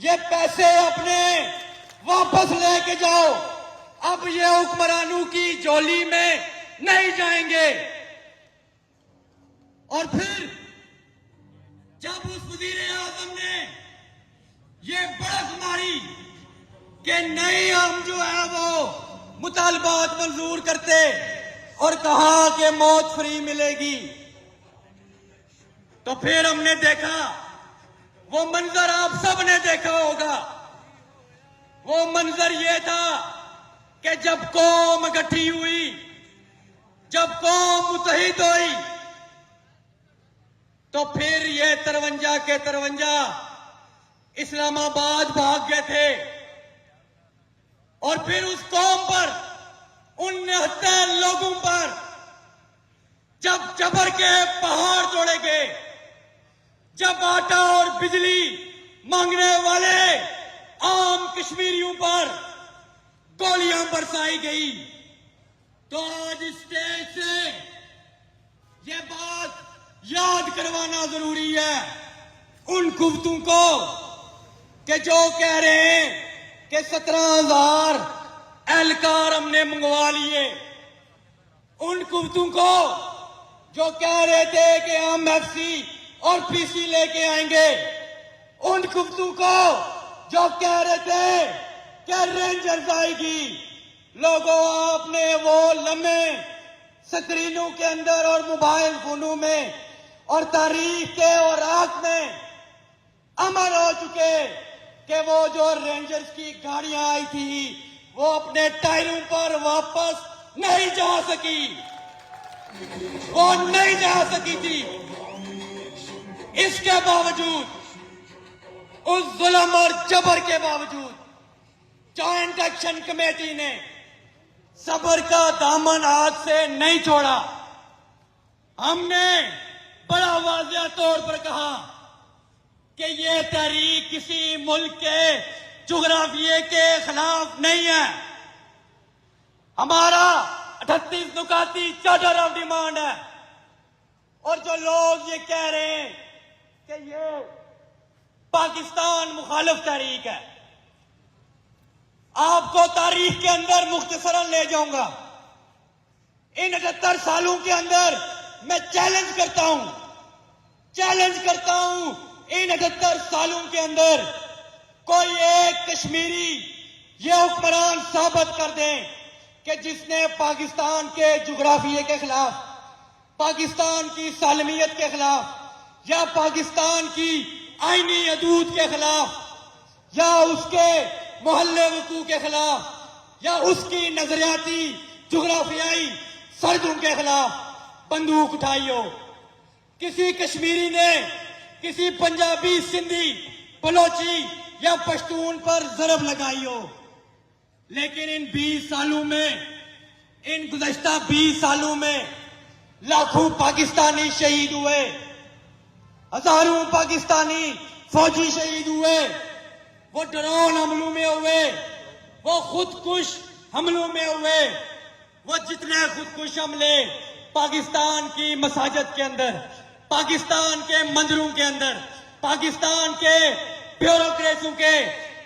یہ پیسے اپنے واپس لے کے جاؤ، اب یہ حکمرانوں کی جولی میں نہیں جائیں گے۔ اور پھر جب اس وزیر اعظم نے یہ بڑک ماری کہ نہیں ہم جو ہے وہ مطالبات منظور کرتے اور کہا کہ موت فری ملے گی، تو پھر ہم نے دیکھا وہ منظر، آپ سب نے دیکھا ہوگا، وہ منظر یہ تھا کہ جب قوم اکٹھی ہوئی، جب قوم متحد ہوئی، تو پھر یہ 53 کے 53 اسلام آباد بھاگ گئے تھے، اور پھر اس قوم پر، ان 69 لوگوں پر جب جبر کے پہاڑ توڑے گئے، جب آٹا اور بجلی مانگنے والے عام کشمیریوں پر گولیاں برسائی گئی، تو آج اسٹیج سے یہ بات یاد کروانا ضروری ہے ان قوتوں کو کہ جو کہہ رہے ہیں کہ 17,000 اہلکار ہم نے منگوا لیے، ان قوتوں کو جو کہہ رہے تھے کہ ہم ایف سی اور پی سی لے کے آئیں گے، ان قوتوں کو جو کہہ رہے تھے کہ رینجرز آئے گی، لوگوں آپ نے وہ لمحے سکرینوں کے اندر اور موبائل فونوں میں اور تاریخ کے اوراق میں امر ہو چکے کہ وہ جو رینجرز کی گاڑیاں آئی تھی وہ اپنے ٹائروں پر واپس نہیں جا سکی، وہ نہیں جا سکی تھی۔ اس کے باوجود، اس ظلم اور جبر کے باوجود، جوائنٹ ایکشن کمیٹی نے صبر کا دامن ہاتھ سے نہیں چھوڑا۔ ہم نے بڑا واضح طور پر کہا کہ یہ تحریک کسی ملک کے جغرافیے کے خلاف نہیں ہے، ہمارا 38 نکاتی چارٹر آف ڈیمانڈ ہے، اور جو لوگ یہ کہہ رہے ہیں کہ یہ پاکستان مخالف تحریک ہے، آپ کو تاریخ کے اندر مختصراً لے جاؤں گا۔ ان 78 سالوں کے اندر میں چیلنج کرتا ہوں ان 78 سالوں کے اندر کوئی ایک کشمیری یہ حکمران ثابت کر دیں کہ جس نے پاکستان کے جغرافیے کے خلاف، پاکستان کی سالمیت کے خلاف، یا پاکستان کی آئینی حدود کے خلاف، یا اس کے محلے وقوع کے خلاف، یا اس کی نظریاتی جغرافیائی سرحدوں کے خلاف بندوق اٹھائی ہو۔ کسی کشمیری نے کسی پنجابی، سندھی، بلوچی یا پشتون پر ضرب لگائی ہو، لیکن ان 20 سالوں میں، ان گزشتہ 20 سالوں میں لاکھوں پاکستانی شہید ہوئے، ہزاروں پاکستانی فوجی شہید ہوئے، وہ ڈرون حملوں میں ہوئے، وہ خودکش حملوں میں ہوئے، وہ جتنے خودکش حملے پاکستان کی مساجد کے اندر، پاکستان کے مندروں کے اندر، پاکستان کے بیوروکریسوں کے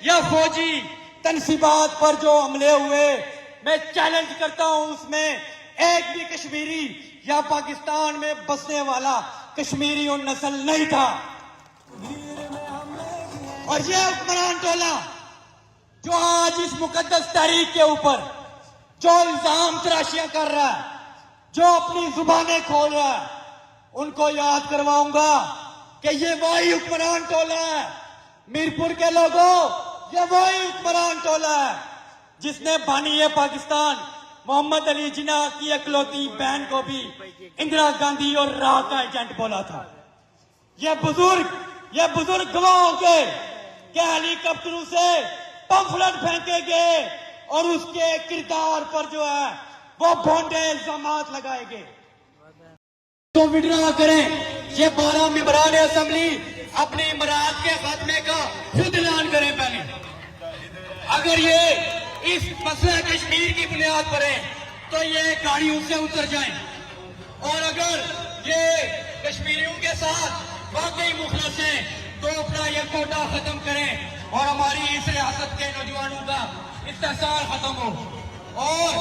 یا فوجی تنصیبات پر جو حملے ہوئے، میں چیلنج کرتا ہوں اس میں ایک بھی کشمیری یا پاکستان میں بسنے والا کشمیری اور نسل نہیں تھا۔ اور یہ حکمران ٹولہ جو آج اس مقدس تحریک کے اوپر جو الزام تراشیاں کر رہا ہے، جو اپنی زبانیں کھول رہا ہے، ان کو یاد کرواؤں گا کہ یہ وہی حکمران ٹولہ ہے، میرپور کے لوگوں، یہ وہی حکمران ٹولہ ہے جس نے بانی پاکستان محمد علی جناح کی اکلوتی بہن کو بھی اندرا گاندھی اور راہ کا ایجنٹ بولا تھا۔ یہ بزرگ گواہ ہوں گے کہ ہیلی کاپٹروں سے پمفلٹ پھینکے گئے اور اس کے کردار پر جو ہے وہ بھونڈے الزامات لگائے گئے۔ تو وڈرا کریں، یہ 12 ممبران اسمبلی اپنی امارات کے خاتمے کا خود اعلان کریں پہلے۔ اگر یہ اس مسئلہ کشمیر کی بنیاد پر ہے تو یہ گاڑیوں سے اتر جائیں، اور اگر یہ کشمیریوں کے ساتھ واقعی مخلص ہیں تو اپنا یہ کوٹا ختم کریں اور اس ریاست کے نوجوانوں کا استحصال ختم ہو. اور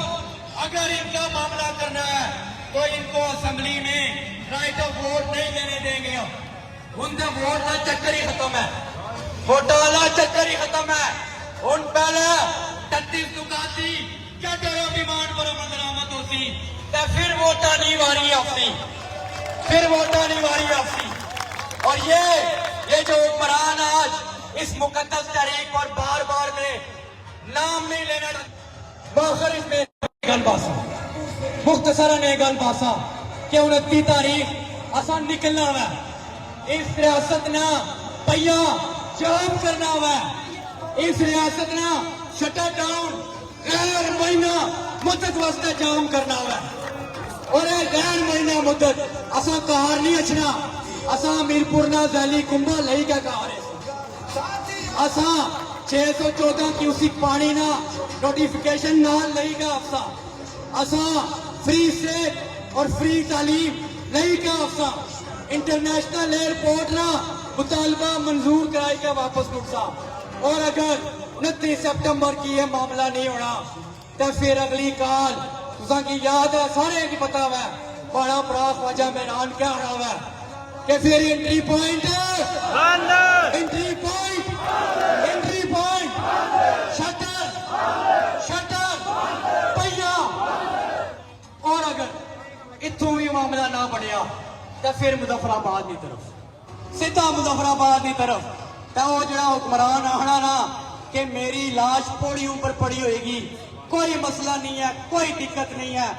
اگر ان کا معاملہ کرنا ہے تو ان کو اسمبلی میں رائٹ آف ووٹ نہیں دینے دیں گے. ان کا ووٹ کا چکر ہی ختم ہے, ووٹاں والا چکر ہی ختم ہے. ان پہلے 33 دکاتی کیا کرو ڈیمانڈ پر عمل درآمد ہوتی تے پھر ووٹاں نہیں واری آفسی, پھر ووٹاں نہیں واری آفسی. اور یہ جو حکمران آج اس مقدس تحریک پر بار بار میں نام نہیں لینا, باخر اس میں گل باسا مختصراً یہ گل باسا کہ 29 تاریخ آسان نکلنا ہوا ہے. اس ریاست نے پہیا جام کرنا ہوا ہے. اس ریاست نے شٹر ڈاؤن غیر مہینہ مدت واسطے جام کرنا ہوا ہے. اور یہ غیر مہینہ مدت اساں کار نہیں اچھنا, اساں میرپور نہ ذیلی کنبا لئی کا کار ہے. اساں 614 کیوسک پانی نہ نوٹیفیکیشن نہ لئی کا افسا, اساں فری صحت اور فری تعلیم لئی کا افسا, انٹرنیشنل ایئرپورٹ نہ مطالبہ منظور کرائی کا واپس نقصا. اور اگر 29 سپٹمبر کی یہ معاملہ نہیں ہونا تو پھر اگلی کال تساں کی یاد ہے, سارے کی پتا ہوا ہے, بڑا پراخ واجہ میدان کیا ہونا ہوا ہے کہ پھر entry point entry point entry point shutter shutter پہیا. اور اگر اتوں بھی معاملہ نہ بڑھیا تو پھر مظفر آباد کی طرف سیدھا مظفر آباد کی طرف. تو وہ جڑا حکمران آنا نا کہ میری لاش پوڑی اوپر پڑی ہوئے گی, کوئی مسئلہ نہیں ہے, کوئی دقت نہیں ہے.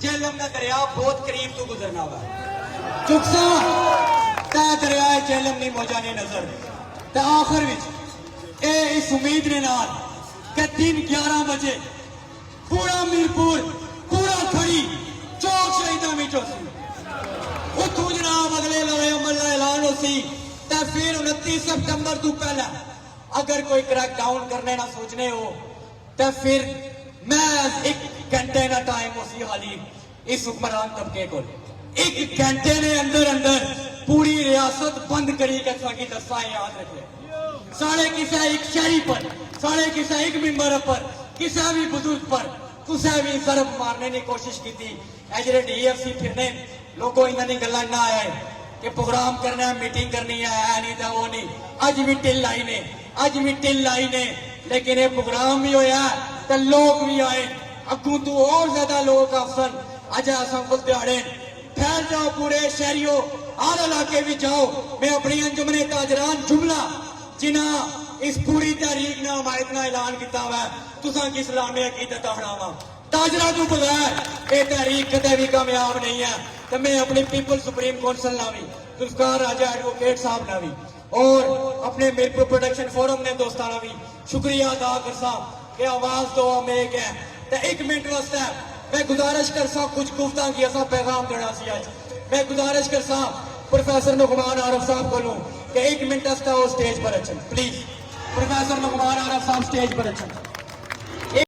جہلم کا دریا بہت قریب تو گزرنا ہوا چکسا تے دریا جہلم نہیں موجانی نظر. تے آخر وچ اے اس امید نے نال کہ دن 11 بجے پورا میرپور پورا کھڑی چوک شہیداں وچ ہوسی, اتوں جناب اگلے لڑے عمل کا اعلان ہو سی. تے پھر 29 سپٹمبر تو پہلا اگر کوئی کریک ڈاؤن کرنے نہ سوچنے ہو تو پھر میں ایک گھنٹے نہ ٹائم ہو سی حالی اس حکمران طبقے کو, ایک گھنٹے نے اندر اندر پوری ریاست بند کری کے سواگی دستا یاد رکھے. ساڑھے کسے ایک شہری پر, ساڑھے کسے ایک ممبر پر, کسے بھی بزرگ پر کسے بھی ضرب مارنے کی کوشش کی تھی. ایجرے ڈی ایف سی پھرنے لوگوں انہوں نے گلہ نہ آئے کہ پروگرام کرنا ہے, میٹنگ کرنی ہے نہیں تو وہ نہیں. اج بھی ٹل لائی نے, اج بھی ٹل لائی نے, لیکن یہ پروگرام بھی ہویا تو لوگ بھی آئے. اگوں تو اور زیادہ لوگ افسر اج آسان کو دیاڑے پھیل جاؤ پورے شہریوں, ہر علاقے بھی جاؤ. میں اپنی انجمن تاجران جملہ جنہاں اس پوری تحریک نے حمایت کا اعلان کیتا ہوا ہے تساں کی اسلامی عقیدت اپناواں. تاجرہ تو بغیر یہ تحریک کدے بھی کامیاب نہیں ہے. تو میں اپنی پیپل سپریم کونسل نہ بھی ذوالفقار راجہ ایڈوکیٹ صاحب نہ بھی اور اپنے میرپور پروڈکشن فورم نے دوستانہ بھی شکریہ ادا کرسا کہ آواز دو ہم ایک ہے. تو ایک منٹ واسطے میں گزارش کرسا کچھ گفتہ کی ایسا پیغام دینا سی. آج میں گزارش کرسا پروفیسر نعمان عارف صاحب کو لوں کہ ایک منٹ واسطے وہ سٹیج پر اچھن, پلیز پروفیسر نعمان عارف صاحب سٹیج پر اچھن.